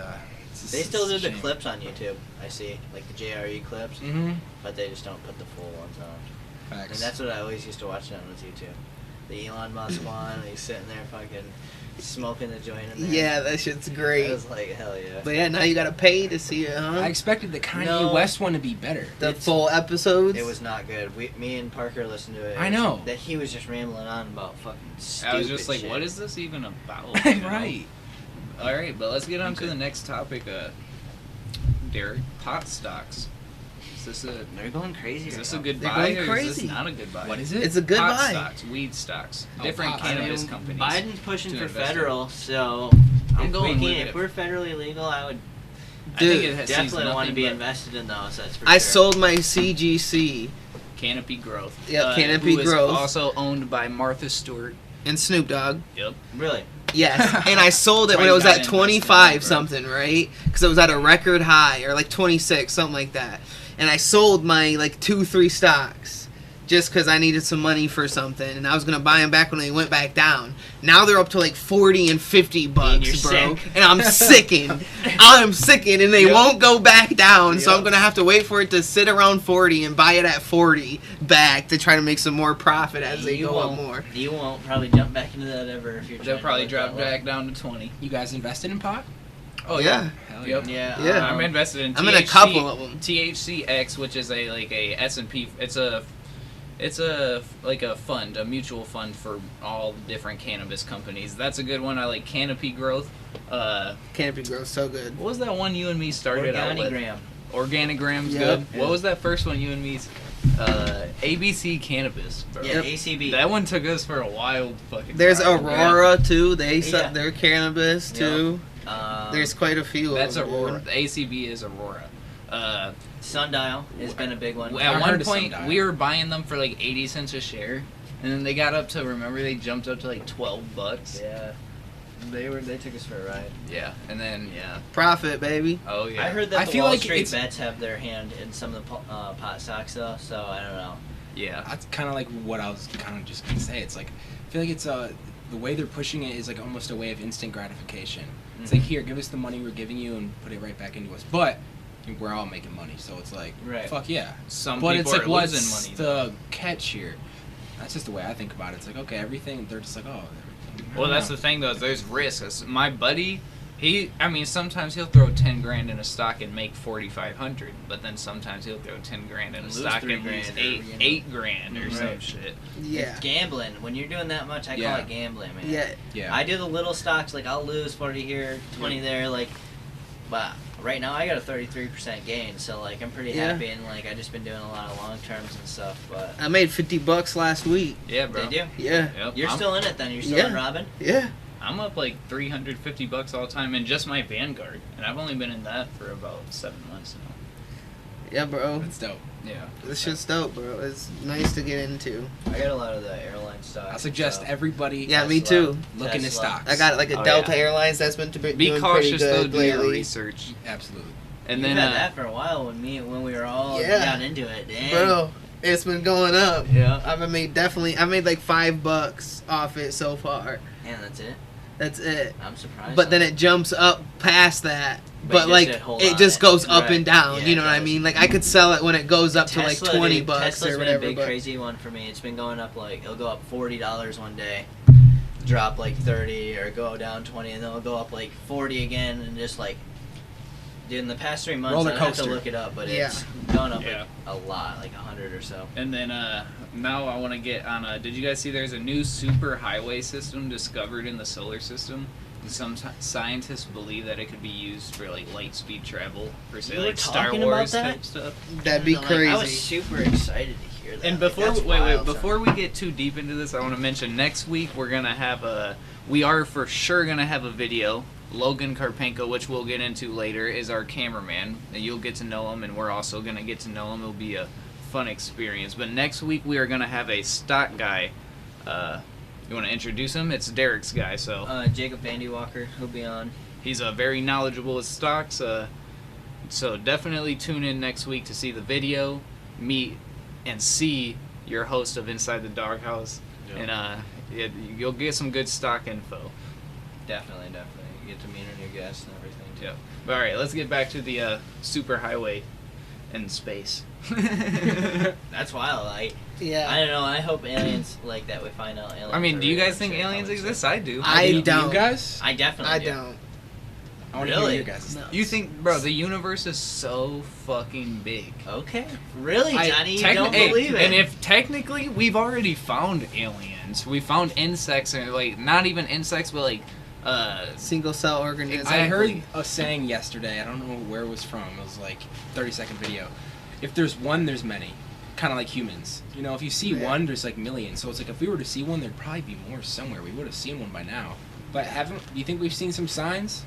They still do it's a the shame. clips on YouTube. I see, like the JRE clips, Mm-hmm. but they just don't put the full ones on. Facts. And that's what I always used to watch on was YouTube. The Elon Musk one, and he's sitting there fucking smoking the joint in there. Yeah, that shit's I great. was like, hell yeah. But yeah, now you gotta pay to see it, huh? I expected the Kanye No. West one to be better. The It's- full episodes. It was not good. Me and Parker listened to it. I know. That he was just rambling on about fucking stupid I was just like, shit. what is this even about? You know? Right. All right, but let's get on to the next topic. Derek, pot stocks. Is this a They're going crazy. is this right a good They're buy going or is crazy. this not a good buy? What is it? It's a good pot buy. stocks, weed stocks, Oh, different pot. cannabis now. companies. Biden's pushing to for invest in. federal, so I'm going with it. if we're federally legal, I would I think Dude, it has definitely want to be but invested in those. That's for I sure. sold my CGC Canopy Growth. Yep, Canopy who is Growth. also owned by Martha Stewart. and Snoop Dogg. Yep. Really? Yes, and I sold it That's when why it was you at gotta invest in 25 it, bro. something, right? Because it was at a record high, or like 26, something like that. And I sold my like 2-3 stocks just because I needed some money for something, and I was gonna buy them back when they went back down. Now they're up to like 40 and 50 bucks, you're bro. sick. And I'm sickened. I'm sickened, and they Yep. won't go back down. So Yep. I'm gonna have to wait for it to sit around 40 and buy it at 40 back to try to make some more profit as they You go up won't. more. You won't probably jump back into that ever if you're They'll trying probably to drop live that back down to 20. You guys invested in pot? Oh yeah. Hell Yep. life. Yeah. Yeah. I'm invested in. I'm in a couple of them. THCX, which is a S&P. It's like a fund, a mutual fund for all the different cannabis companies. That's a good one. I like Canopy Growth. Canopy Growth, so good. What was that one you and me started out with? Organigram. Organigram's Yep. good. Yeah. What was that first one you and me? ABC Cannabis. Bro. Yeah, Yep. ACB. That one took us for a wild fucking. There's ride. Aurora too. They Yeah. their cannabis too. There's There's quite a few. That's of them. Aurora. The ACB is Aurora. Sundial has been a big one. At I've one heard of point, Sundial. we were buying them for like 80 cents a share, and then they got up to. Remember, they jumped up to like $12. Yeah. They took us for a ride. Yeah, and then Profit, baby. oh yeah. I heard that I the feel Wall like Street it's- bets have their hand in some of the pot stocks though, so I don't know. Yeah. That's kind of like what I was kind of just gonna say. It's like I feel like it's the way they're pushing it is like almost a way of instant gratification. It's like, here, give us the money we're giving you and put it right back into us. But we're all making money, so it's like, Right. fuck yeah. Some But people it's like, are what's losing money. the catch here? That's just the way I think about it. It's like, okay, everything. They're just like, oh. Well, that's the thing though. Is there's risks. My buddy, sometimes he'll throw 10 grand in a stock and make 4,500, but then sometimes he'll throw 10 grand in a Lose stock 3 and lose grand or, you know. 8 grand or some Right. shit. Yeah. It's gambling. When you're doing that much, I Yeah. call it gambling, man. Yeah. Yeah. I do the little stocks, like I'll lose 40 here, 20 there, like, but right now I got a 33% gain, so like I'm pretty Yeah. happy, and like I just been doing a lot of long terms and stuff. But I made $50 last week. Yeah, bro. did you? Yeah. Yep. You're I'm, still in it then? You're still Yeah. in Robin? Yeah. I'm up like $350 all the time in just my Vanguard, and I've only been in that for about 7 months now. Yeah, bro. That's dope. Yeah. This shit's dope, bro. It's nice to get into. I got a lot of the airline stocks. I suggest so. everybody Yeah, me Tesla. too. look into Tesla. stocks. I got like a Oh, Delta yeah. Airlines that's been Be doing pretty cautious though. good Do your lately. research. Absolutely. And You've then had that for a while when we were all Yeah. got into it. Dang. Bro, it's been going up. Yeah. I made like $5 off it so far. And that's it. That's it. I'm surprised. But then it jumps up past that. But But you like just said, hold it on just it. goes up Right. and down. Yeah, You know it what I does. mean? Like I could sell it when it goes up to like Tesla, $20 dude, bucks Tesla's or been whatever. a big but crazy one for me. It's been going up like it'll go up $40 one day, drop like 30, or go down 20, and then it'll go up like 40 again, and just like. Dude, in the past 3 months, Roller I have to coaster. look it up, but Yeah. it's gone up Yeah. like a lot, like 100 or so. And then now I want to get on. Did you guys see? There's a new super highway system discovered in the solar system. And some scientists believe that it could be used for like light speed travel for say You were like Star talking about Wars that? type stuff. that'd be Like, crazy. I was super excited to hear that. And Like, before that's wait, wild, before son. we get too deep into this, I want to mention next week we're gonna have we are for sure gonna have a video. Logan Karpenko, which we'll get into later, is our cameraman. And you'll get to know him, and we're also gonna get to know him. It'll be a fun experience. But next week we are gonna have a stock guy. You want to introduce him? It's Derek's guy. So Jacob Vandy Walker, who'll be on. he's very knowledgeable with stocks. So definitely tune in next week to see the video. meet and see your host of Inside the Doghouse, and you'll get some good stock info. Definitely. You get to meet our new guests and everything too. Yeah. All right, let's get back to the superhighway in space. That's wild. I don't know. I hope aliens like that. We find out aliens. I mean, do you are guys think real. aliens exist? I do. I Do don't. you guys? I definitely do. don't. I want to Really? hear your guys. No. You think, bro, the universe is so fucking big. Okay. Really, Johnny? You don't Hey, believe it? and if technically we've already found aliens, we found insects, and like not even insects, but like Single cell organism. Exactly. I heard a saying yesterday. I don't know where it was from. It was like 30-second video. If there's one, there's many. Kind of like humans. You know, if you see one, there's like millions. So it's like if we were to see one, there'd probably be more somewhere. We would have seen one by now. But do you think we've seen some signs?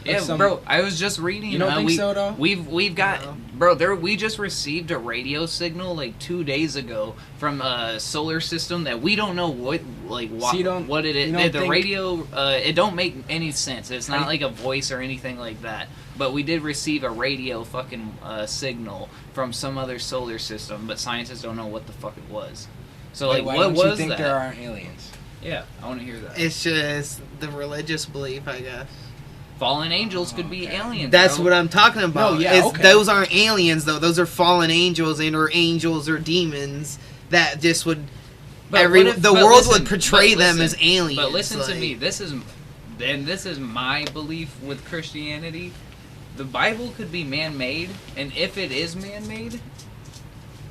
Yeah, bro. I was just reading. You don't think so, though? We've got, bro. We just received a radio signal like 2 days ago from a solar system that we don't know what it is. The radio, it don't make any sense. It's not like a voice or anything like that. But we did receive a radio fucking signal from some other solar system, but scientists don't know what the fuck it was. So like, why what don't was you think that? there aren't aliens? Yeah, I want to hear that. It's just the religious belief, I guess. Fallen angels could be aliens. That's bro. what I'm talking about. No, yeah, Those aren't aliens, though. Those are fallen angels or angels or demons that just would... But the world would portray them as aliens. But listen to me. This is my belief with Christianity. The Bible could be man-made, and if it is man-made,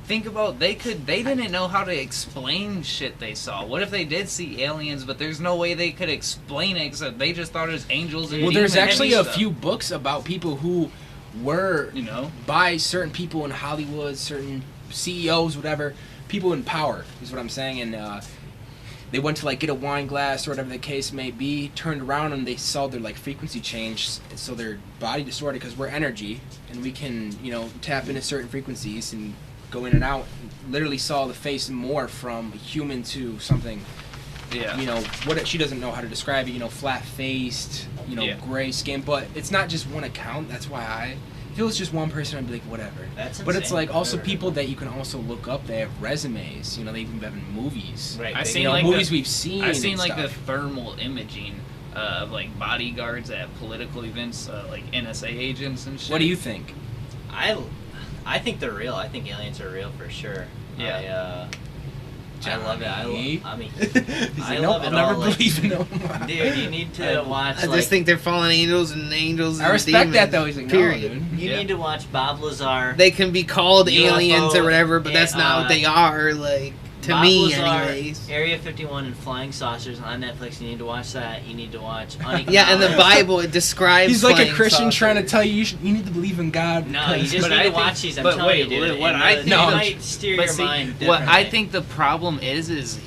think about they didn't know how to explain shit they saw. What if they did see aliens, but there's no way they could explain it except they just thought it was angels and demons. Well, there's actually a stuff. few books about people who were, by certain people in Hollywood, certain CEOs, whatever, people in power is what I'm saying, and they went to like get a wine glass or whatever the case may be, turned around and they saw their like frequency change, so their body distorted because we're energy and we can tap into certain frequencies and go in and out. Literally saw the face morph from a human to something. Yeah. What she doesn't know how to describe it. Flat faced. Gray skin. But it's not just one account. That's why if it was just one person, I'd be like, whatever. That's but it's insane. like also people that you can also look up. They have resumes. They even have in movies. Right. I've seen movies we've seen. I've seen and like the stuff. thermal imaging of like bodyguards at political events, like NSA agents and shit. What do you think? I think they're real. I think aliens are real for sure. Yeah. I love it. I mean, I nope, love it I'll never all. Like, believe in them. dude, you need to watch. I just think they're fallen angels and angels. I and respect demons, that though. He's like, period. no, dude. you need to watch Bob Lazar. They can be called UFO, aliens or whatever, but that's not what they are. Like to Bob me, Lazar, anyways. Area 51 and Flying Saucers on Netflix. You need to watch that. You need to watch. Yeah, in the Bible it describes. He's like a flying Christian saucers. trying to tell you you need to believe in God. No, you just But need I to think- watch these. I'm but telling wait, you, dude. what And I they think- might steer But your see, mind what I differently. think the problem is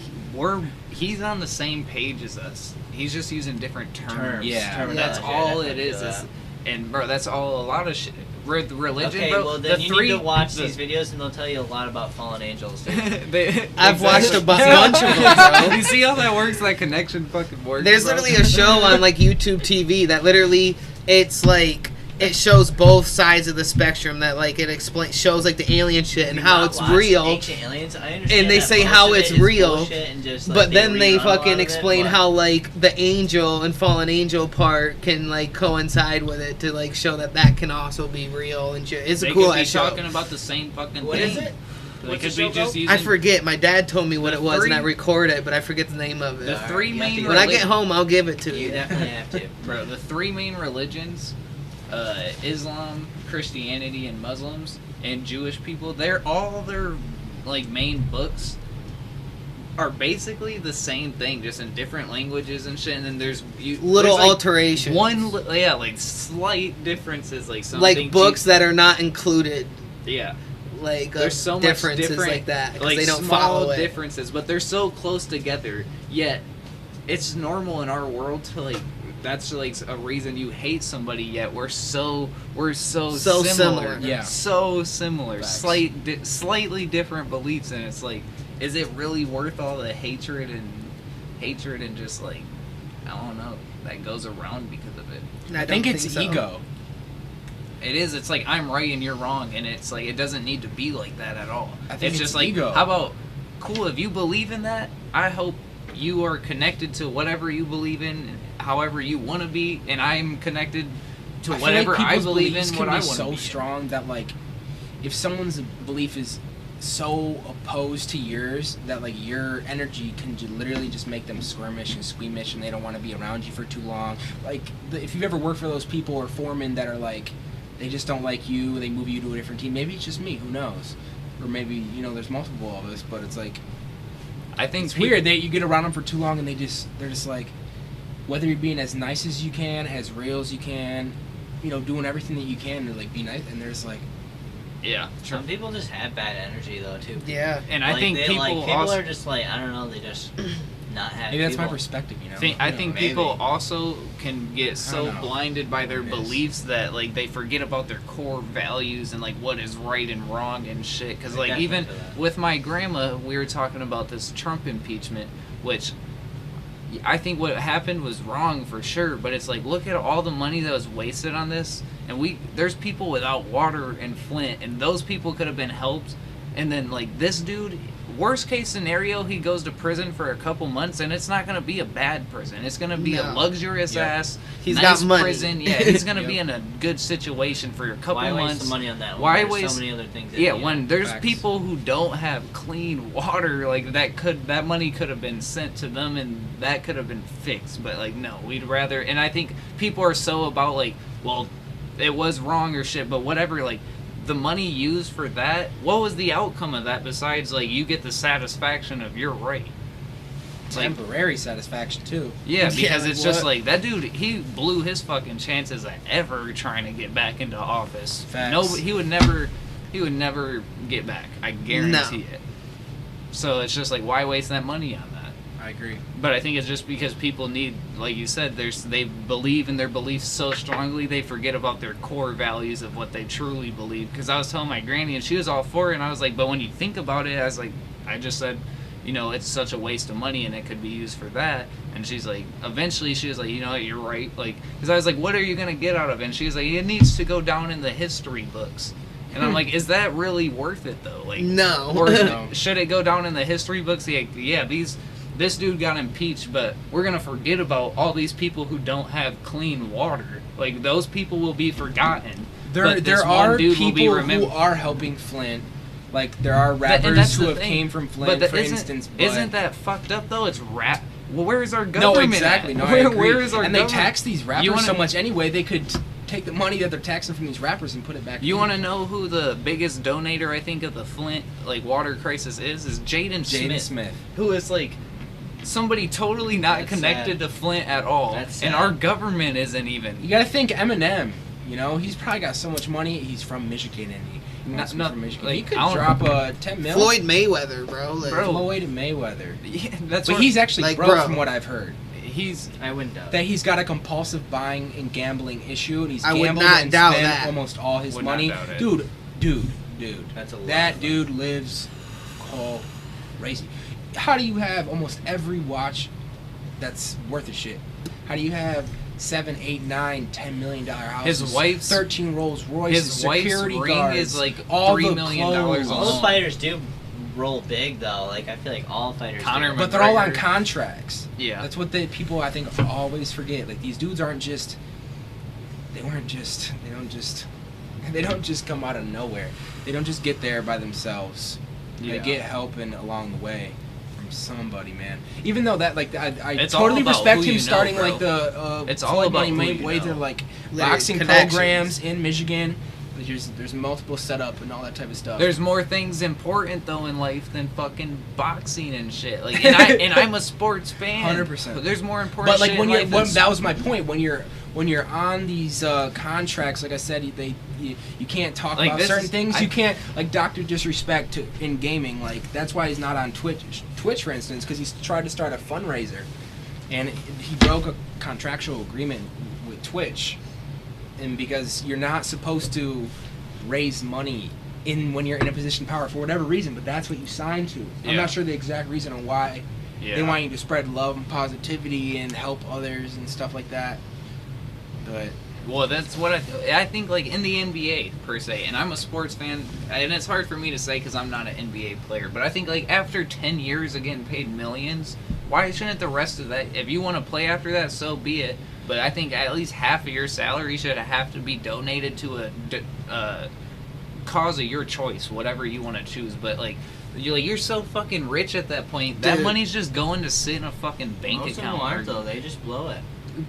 he's on the same page as us. He's just using different terms. Yeah. That's Terminology, all I it is. feel that. And bro, that's all. A lot of shit. Religion, Okay, bro. well then the you three, need to watch these videos and they'll tell you a lot about fallen angels. Dude. I've watched a bunch of them, bro. You see how that works? That connection fucking works. There's bro? literally a show on like YouTube TV that literally it's like it shows both sides of the spectrum. That like it shows like the alien shit and Do how not it's watch real. Ancient Aliens. I understand And they that say most how of it's it is real, bullshit and just, like, But then they rerun a lot fucking of it, explain but- how like the angel and fallen angel part can like coincide with it to like show that can also be real and shit. It's They a cool could be ass show. talking about the same fucking What thing. is it? They What's could the be show just called? using. I forget. My dad told me what The it was, and I three- record it, but I forget the name of The it. three you have main. to When I get home, I'll give it to You you. definitely have to. Bro, the three main religions, Islam, Christianity, and Muslims, and Jewish people, their like main books are basically the same thing, just in different languages and shit. And then there's Little there's, like, alterations. like slight differences, like something Like books that are not included. yeah. Like There's so much differences different, like that because like they don't small follow it. differences, but they're so close together. Yet, it's normal in our world to like. That's like a reason you hate somebody. Yet we're so similar. Yeah. So similar. Facts. Slightly different beliefs, and it's like, is it really worth all the hatred and just like, I don't know, that goes around because of it. I think don't it's so. ego. It is. It's like I'm right and you're wrong, and it's like it doesn't need to be like that at all. I think it's just like, ego. how about, cool, if you believe in that, I hope you are connected to whatever you believe in, however you want to be, and I'm connected to I feel whatever like I people's believe in, beliefs what can I be want to so be. strong that like, if someone's belief is so opposed to yours that like your energy can literally just make them squirmish and squeamish and they don't want to be around you for too long. Like if you've ever worked for those people or foremen that are like, they just don't like you, they move you to a different team. Maybe it's just me, who knows? Or maybe, there's multiple of us, but it's like, I think it's weird that you get around them for too long and they're just like, whether you're being as nice as you can, as real as you can, doing everything that you can to like be nice, and they're just like, yeah. Some people just have bad energy though too. Yeah. And I think people are just like, I don't know, they just not have. maybe that's my people. perspective, I think maybe. people also can get I so don't know. blinded by their It is. beliefs that like they forget about their core values and like what is right and wrong and shit. Because I like definitely even feel that. with my grandma, we were talking about this Trump impeachment, which I think what happened was wrong for sure. But it's like, look at all the money that was wasted on this, and there's people without water in Flint, and those people could have been helped. And then like this dude, worst case scenario, he goes to prison for a couple months, and it's not going to be a bad prison. It's going to be a No. luxurious ass, He's nice got money. prison. Yeah, he's going to Yep. be in a good situation for a couple Why waste months. the money on that? when Why there's waste- so many other things? Yeah, that you when there's Facts. people who don't have clean water, like that money could have been sent to them, and that could have been fixed. But like, no, we'd rather. And I think people are so about like, well, it was wrong or shit, but whatever. Like, the money used for that, what was the outcome of that besides like you get the satisfaction of you're right? It's like, temporary satisfaction too. yeah, because Yeah, it's just what? like that dude. He blew his fucking chances at ever trying to get back into office. Facts. No, he would never get back. I guarantee it. So it's just like, why waste that money on that? I agree. But I think it's just because people need, like you said, they believe in their beliefs so strongly they forget about their core values of what they truly believe. Because I was telling my granny and she was all for it, and I was like, but when you think about it, I just said, it's such a waste of money and it could be used for that. And she's like, eventually she was like, you're right. Like, because I was like, what are you going to get out of it? And she was like, it needs to go down in the history books. And I'm like, is that really worth it though? Like, No. or No. should it go down in the history books? This dude got impeached, but we're gonna forget about all these people who don't have clean water. Like, those people will be forgotten. but this There one are dude will be people who remembered. are helping Flint. Like there are And rappers that's who the have thing. came from Flint, But for isn't, instance. But isn't that fucked up though? It's rap. Well, where is our no, government? exactly. At? No, I agree. Where is our and government? they tax these rappers You wanna- so much anyway. They could take the money that they're taxing from these rappers and put it back. You in. want to know who the biggest donator I think of the Flint water crisis is? Is Jaden Jaden Smith, Smith. who is somebody totally not That's connected to Flint at all, That's and sad. our government isn't even. You got to think Eminem. He's probably got so much money. He's from Michigan, and he wants to be Not- from Michigan. like, He could I don't- drop 10 mil. Floyd Mayweather, bro. Like, Bro. Floyd Mayweather. Yeah, that's But what he's actually like, broke bro. from what I've heard. he's. I wouldn't doubt. That he's got a compulsive buying and gambling issue, and he's I would gambled not and doubt spent that. almost all his Would not money. doubt it. Dude. That's a lot That of dude lives crazy. How do you have almost every watch that's worth a shit? How do you have 7, 8, 9, $10 million houses? His wife's- 13 Rolls Royces, His wife's security ring guards, is like all $3 the million clothes. All alone. the fighters do roll big though. Like I feel like all fighters. Conor do. But they're all on McGregor. contracts. Yeah. That's what people I think always forget. Like these dudes aren't just. They don't just come out of nowhere. They don't just get there by themselves. Yeah. They get helping along the way from somebody, man. Even though that, like, I It's all totally about respect who him you know, starting bro. like the It's all Floyd about who you Mayweather know. like Literally, boxing connections. programs in Michigan. There's multiple setup and all that type of stuff. There's more things important though in life than fucking boxing and shit. Like, and I'm a sports fan. 100%. But there's more important. But like shit when in you're, life when, than that was my point. When you're on these contracts, like I said, you can't talk Like, about this certain is- things. I- You can't like Dr. Disrespect in gaming. Like that's why he's not on Twitch, for instance, because he's tried to start a fundraiser, and he broke a contractual agreement with Twitch, and because you're not supposed to raise money when you're in a position of power for whatever reason, but that's what you signed to. I'm Yeah. not sure the exact reason on why. Yeah. They want you to spread love and positivity and help others and stuff like that. But Well, that's what I think, like, in the NBA, per se, and I'm a sports fan, and it's hard for me to say because I'm not an NBA player, but I think, like, after 10 years of getting paid millions, why shouldn't the rest of that, if you want to play after that, so be it, but I think at least half of your salary should have to be donated to a cause of your choice, whatever you want to choose, but, like, you're so fucking rich at that point, that money's just going to sit in a fucking bank Most account. Most of them aren't, though, they just blow it.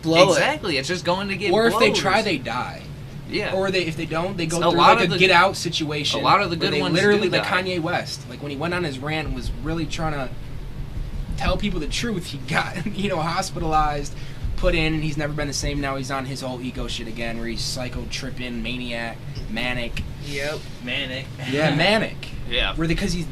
Exactly, it's just going to get Or blows. if they try, they die. Yeah. Or if they don't, they go A through lot like of a the- get out situation. a lot of the where good they ones literally, do like die. Kanye West, like when he went on his rant, was really trying to tell people the truth. He got hospitalized, put in, and he's never been the same. Now he's on his whole ego shit again, where he's psycho tripping, maniac, manic. Yep. Manic. Yeah, manic. Yeah. Where because he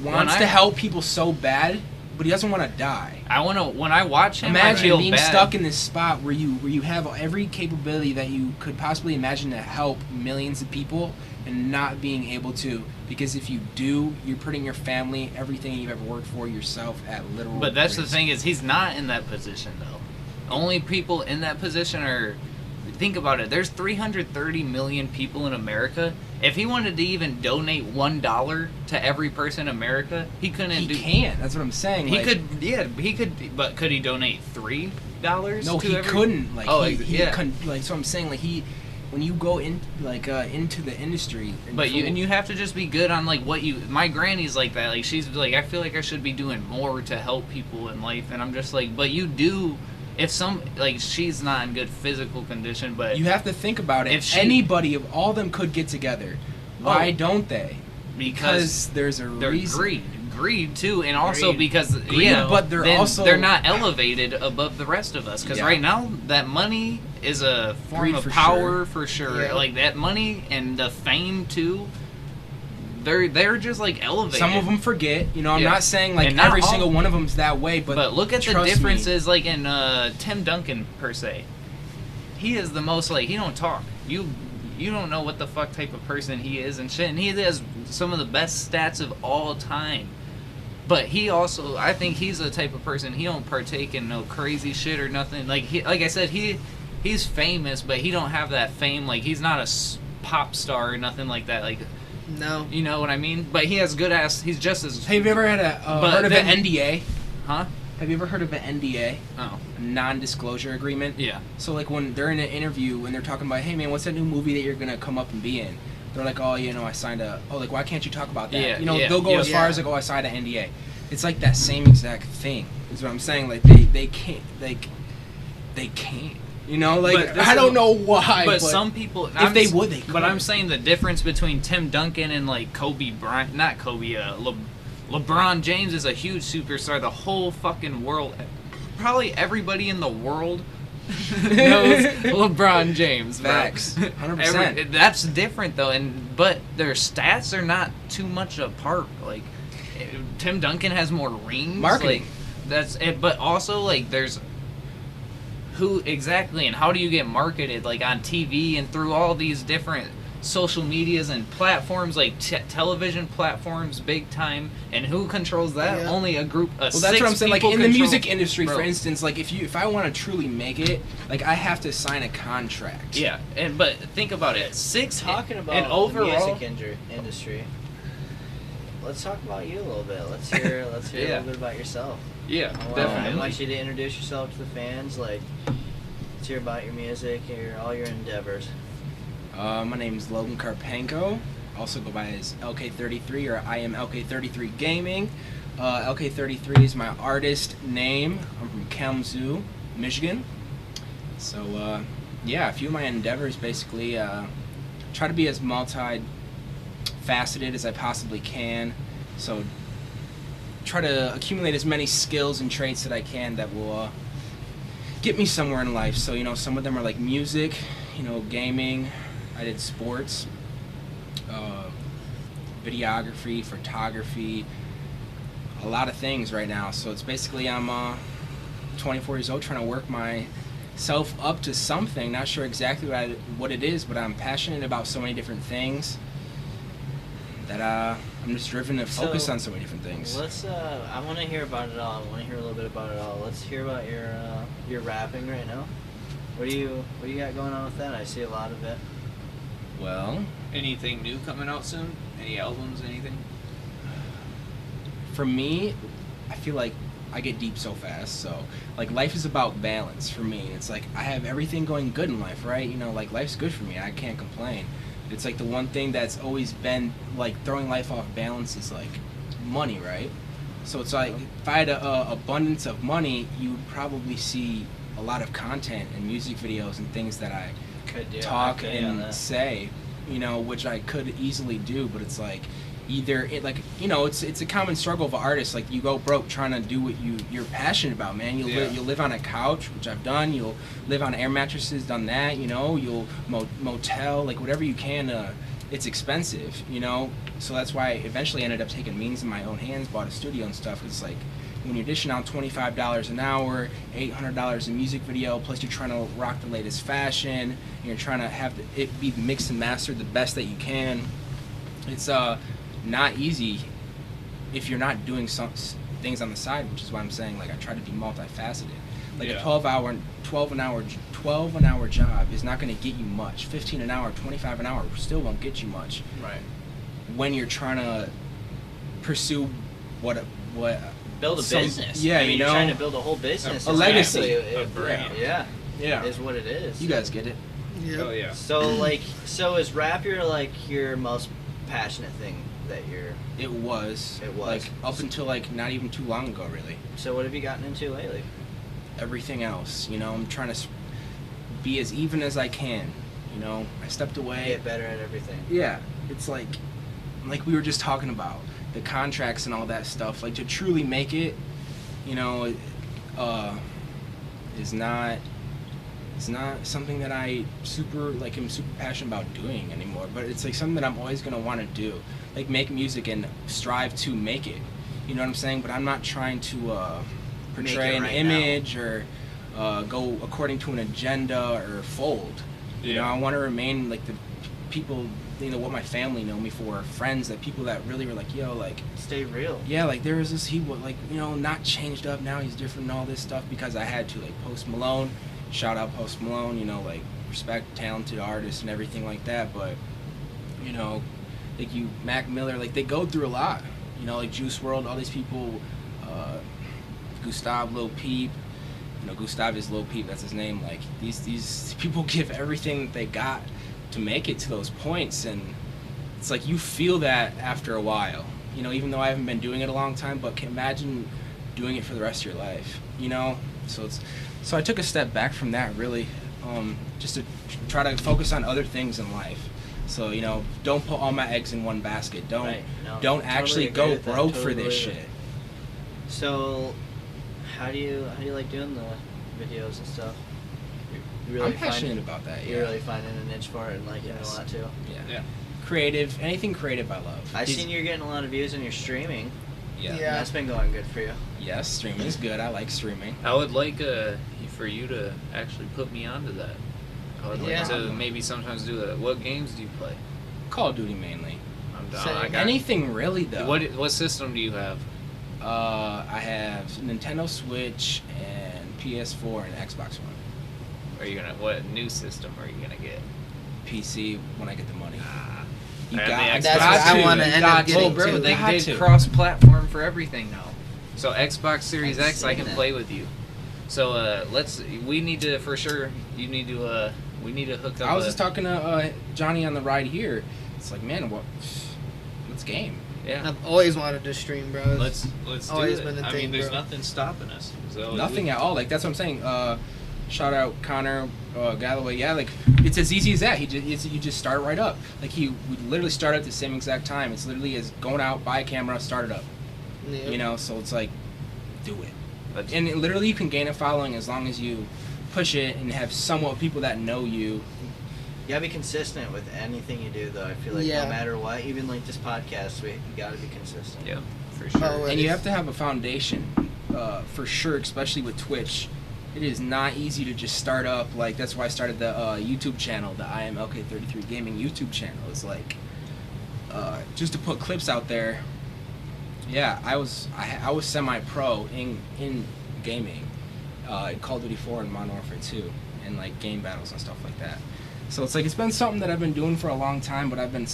wants to help people so bad, but he doesn't want to die. When I watch him, I Imagine feel being bad. stuck in this spot where you have every capability that you could possibly imagine to help millions of people and not being able to, because if you do, you're putting your family, everything you've ever worked for, yourself at literal But that's the risk. thing is, he's not in that position though. Only people in that position are. Think about it. There's 330 million people in America. If he wanted to even donate $1 to every person in America, he couldn't. He can't. That's what I'm saying. He like, could. Yeah, he could. But could he donate $3? No, to he every... couldn't. Like, Oh, he yeah. couldn't. Like, so I'm saying, like, when you go in, like, into the industry, But you have to just be good on like what you. My granny's like that. Like she's like, I feel like I should be doing more to help people in life, and I'm just like, but you do. If she's not in good physical condition, but you have to think about it. If she- Anybody of all them could get together. Why don't they? because there's a they're reason. greed too, and also Greed. because Greed, but they're not elevated above the rest of us. Because Yeah. right now that money is a form Greed of for power sure. for sure. Yeah. Like that money and the fame too. They're just like elevated. Some of them forget. I'm Yeah. not saying like And not every all- single one of them's that way, But look at the trust me. differences, like in Tim Duncan per se. He is the most like he don't talk. You don't know what the fuck type of person he is and shit. And he has some of the best stats of all time. But he also, I think he's the type of person he don't partake in no crazy shit or nothing. Like like I said, he's famous, but he don't have that fame. Like he's not a pop star or nothing like that. Like No. you know what I mean? But he has good ass. He's just as. Have you ever had But heard of then- an NDA? Huh? Have you ever heard of an NDA? Oh. A non-disclosure agreement? Yeah. So like when they're in an interview and they're talking about, hey man, what's that new movie that you're gonna come up and be in? They're like, oh, I signed like why can't you talk about that? Yeah, they'll go yeah. as far as like, oh, I signed an NDA. It's like that same exact thing. Is what I'm saying. Like they can't they can't. Like But this I don't is- know why. But some people, if they would, they could. But I'm saying the difference between Tim Duncan and like Kobe Bryant, not Kobe, LeBron James is a huge superstar. The whole fucking world, probably everybody in the world knows LeBron James. Bro. Facts. 100%. That's different though, but their stats are not too much apart. Like Tim Duncan has more rings. Marketing. Like, that's it, but also like there's. Who exactly and how do you get marketed like on TV and through all these different social medias and platforms like television platforms big time, and who controls that? Yeah. Only a group of Well, that's what I'm saying. Like in the music industry, Bro. for instance, like if I want to truly make it, like I have to sign a contract. Yeah, but think about it. Talking about and the overall, music industry. Let's talk about you a little bit. Let's hear a little bit about yourself. yeah, I definitely. want you to introduce yourself to the fans. Like, let's hear about your music, all your endeavors. My name is Logan Karpenko. Also go by as LK33 or I am LK33 Gaming. LK33 is my artist name. I'm from Kalamazoo, Michigan. So a few of my endeavors basically try to be as multi-faceted as I possibly can. So try to accumulate as many skills and traits that I can that will get me somewhere in life. So some of them are like music, gaming. I did sports, videography, photography, a lot of things right now. So it's basically I'm 24 years old trying to work myself up to something. Not sure exactly what it is, but I'm passionate about so many different things that I'm just driven to focus on so many different things. Let's. I want to hear about it all. I want to hear a little bit about it all. Let's hear about your rapping right now. What do you got going on with that? I see a lot of it. Well, Anything new coming out soon? Any albums? Anything? for me, I feel like I get deep so fast. So, like, life is about balance for me. It's like I have everything going good in life, right? You know, like, life's good for me. I can't complain. It's like the one thing that's always been, like, throwing life off balance is, like, money, right? So it's like, if I had a abundance of money, you would probably see a lot of content and music videos and things that I Could do. talk Okay, on and that. say, you know, which I could easily do, but it's like either it, like, you know, it's a common struggle of an artist. Like, you go broke trying to do what you're passionate about, man. You'll live on a couch, which I've done. You'll live on air mattresses, done that. You know, you'll motel, like, whatever you can. It's expensive, you know. So that's why I eventually ended up taking means in my own hands, bought a studio and stuff. It's like, when you're dishing out $25 an hour, $800 a music video, plus you're trying to rock the latest fashion, and you're trying to have it be mixed and mastered the best that you can. It's not easy if you're not doing some things on the side, which is why I'm saying, like, I try to be multifaceted. Like, a 12 an hour job is not going to get you much. 15 an hour, 25 an hour still won't get you much. Right. When you're trying to pursue what Build a business. Yeah, I mean, you you're know, trying to build a whole business. a It's legacy. actually A brand. Yeah. Yeah. Is what it is. You guys get it. Yep. Oh yeah. So is rap your most passionate thing that you're? It was. It was. Like, up until, like, not even too long ago, really. So what have you gotten into lately? Everything else, you know, I'm trying to be as even as I can. You know, I stepped away. Get better at everything. Yeah, it's like we were just talking about the contracts and all that stuff. Like, to truly make it, you know, is not something that I am super passionate about doing anymore. But it's like something that I'm always gonna want to do, like, make music and strive to make it. You know what I'm saying? But I'm not trying to portray an right image or go according to an agenda or fold. You know, I want to remain like the people, you know, what my family know me for, friends, that people that really were like, yo, like, Stay real. yeah, like, there was this, he was like, you know, not changed up, now he's different and all this stuff, because I had to, like, Post Malone, shout out Post Malone, you know, like, respect talented artists and everything like that, but, you know, like, Mac Miller, like, they go through a lot, you know, like, Juice WRLD, all these people, Gustav, Lil Peep, you know, Gustav is Lil Peep, that's his name, like, these people give everything that they got to make it to those points, and it's like, you feel that after a while, you know, even though I haven't been doing it a long time, but can imagine doing it for the rest of your life, you know. So I took a step back from that, really, just to try to focus on other things in life. So, you know, don't put all my eggs in one basket. Don't Right. No, don't totally actually agree go with that. broke Totally for this believe it. shit. So, how do you like doing the videos and stuff? You really I'm passionate about that. Yeah. You're really finding a niche for it and liking it Yes. a lot too. Yeah. Creative, anything creative, I love. I've seen you're getting a lot of views on your streaming. Yeah. Yeah. That's been going good for you. Yes, streaming is good. I like streaming. I would like for you to actually put me onto that. I would Yeah. like to maybe sometimes do that. What games do you play? Call of Duty mainly. I'm down. Same. I got Anything really, though. What system do you have? I have Nintendo Switch and PS4 and Xbox One. What new system are you gonna get? PC when I get the money. You I got, have the That's Xbox what I too. want to You end got up to. getting Bro, to. they Got did to. cross-platform for everything now. So Xbox Series I've X, I seen can that. play with you. So we need to for sure. We need to hook up. I was just talking to Johnny on the ride here. It's like, man, let's game. Yeah. I've always wanted to stream, bro. Let's do always it. been a I thing, mean, there's bro. nothing stopping us. So Nothing at all. Like, that's what I'm saying. Shout out Connor Galloway. Yeah, like, it's as easy as that. You just start right up. Like, we literally start at the same exact time. It's literally as going out, buy a camera, start it up. Yep. You know, so it's like, do it. Let's- And literally, you can gain a following as long as you push it and have somewhat people that know you. You gotta be consistent with anything you do, though. I feel like Yeah. no matter what, even like this podcast, you gotta be consistent. Yeah, for sure. Oh, And you have to have a foundation, for sure, especially with Twitch. It is not easy to just start up. Like, that's why I started the YouTube channel, the I am LK33 Gaming YouTube channel. It's like, just to put clips out there. Yeah, I was semi-pro in gaming, in Call of Duty 4 and Modern Warfare 2. and like game battles and stuff like that. So it's like it's been something that I've been doing for a long time, but I've been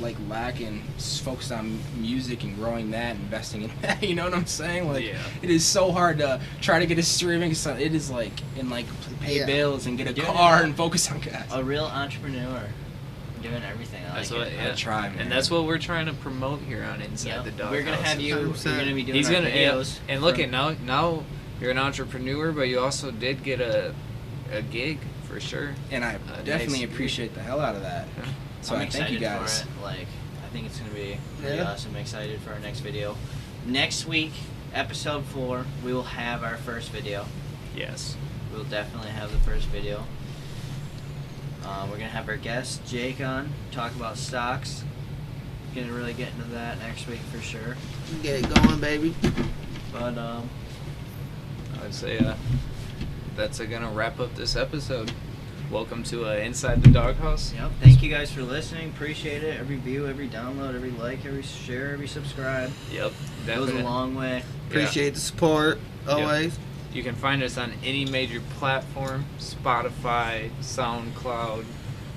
like lacking focused on music and growing that, investing in that. You know what I'm saying? Like it is so hard to try to get a streaming. So it is like pay bills and get a car and focus on that. A real entrepreneur doing everything. That's like what it. I try, man. And that's what we're trying to promote here on Inside the Doghouse. We're gonna have you. 100%. You're gonna be doing He's our gonna videos. and look at now you're an entrepreneur, but you also did get a gig for sure. And I definitely appreciate the hell out of that. Yeah. So I'm I thank you excited guys. for it. Like, I think it's gonna be really awesome. I'm excited for our next video. Next week, episode 4, we will have our first video. Yes. We'll definitely have the first video. We're gonna have our guest Jake on, talk about stocks. Gonna really get into that next week for sure. Get it going, baby. But I would say that's gonna wrap up this episode. Welcome to Inside the Doghouse. yep. Thank you guys for listening. Appreciate it. Every view, every download, every like, every share, every subscribe. Yep. Goes a long way. Appreciate the support always. You can find us on any major platform, Spotify, SoundCloud.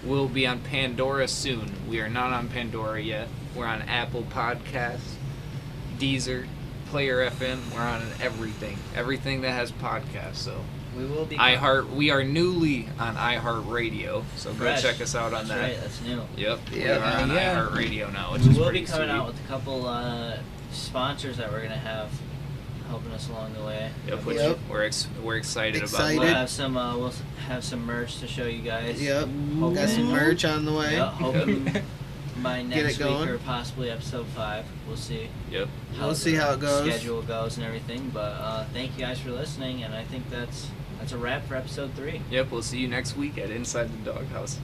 We'll be on Pandora soon. We are not on Pandora yet. We're on Apple Podcasts, Deezer, Player FM. We're on everything. Everything that has podcasts. So We will be. we are newly on iHeartRadio. So Fresh. go check us out on That's that. right. That's new. Yep. We Yeah. are on Yeah. iHeartRadio now, which We is will pretty be coming sweet. out with a couple sponsors that we're gonna have helping us along the way. Yep, which Yep. we're excited Excited. We'll about. have some merch to show you guys. Yep. Hoping- Got some merch on the way. Yeah, hoping by Get next it week going. or possibly episode 5. We'll see. Yep. We'll see how it the goes. Schedule goes and everything. But thank you guys for listening, and I think that's a wrap for episode 3. Yep. We'll see you next week at Inside the Doghouse.